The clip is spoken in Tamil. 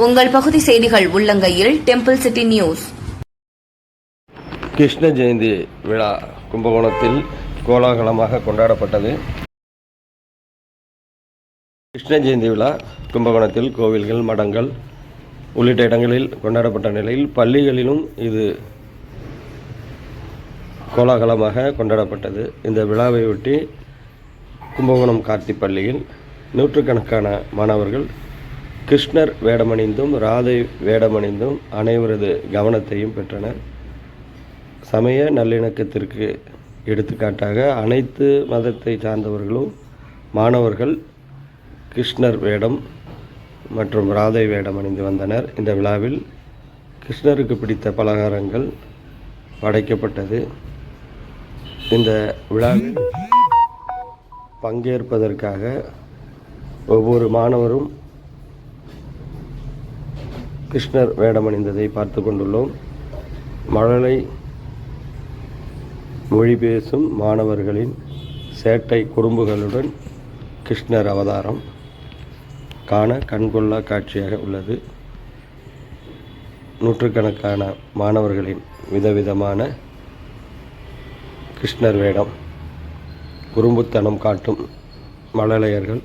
உங்கள் பகுதி செய்திகள் உள்ளங்கையில். Temple city news. Krishna Jayanti விழா கும்பகோணத்தில் கோலாகலமாக கொண்டாடப்பட்டது. கிருஷ்ண ஜெயந்தி விழா கும்பகோணத்தில் கோவில்கள், மடங்கள் உள்ளிட்ட இடங்களில் கொண்டாடப்பட்ட நிலையில் பள்ளிகளிலும் இது கோலாகலமாக கொண்டாடப்பட்டது. இந்த விழாவை ஒட்டி கும்பகோணம் கார்த்தி பள்ளியில் நூற்றுக்கணக்கான மாணவர்கள் கிருஷ்ணர் வேடமணிந்தும் ராதை வேடமணிந்தும் அனைவரது கவனத்தையும் பெற்றனர். சமய நல்லிணக்கத்திற்கு எடுத்துக்காட்டாக அனைத்து மதத்தை சார்ந்தவர்களும் மாணவர்கள் கிருஷ்ணர் வேடம் மற்றும் ராதை வேடம் அணிந்து வந்தனர். இந்த விழாவில் கிருஷ்ணருக்கு பிடித்த பலகாரங்கள் படைக்கப்பட்டது. இந்த விழாவில் பங்கேற்பதற்காக ஒவ்வொரு மாணவரும் கிருஷ்ணர் வேடமணிந்ததை பார்த்து கொண்டுள்ளோம். மழலை மொழி பேசும் மாணவர்களின் சேட்டை குறும்புகளுடன் கிருஷ்ணர் அவதாரம் காண கண்கொள்ளா காட்சியாக உள்ளது. நூற்றுக்கணக்கான மாணவர்களின் விதவிதமான கிருஷ்ணர் வேடம் குறும்புத்தனம் காட்டும் மழலையர்கள்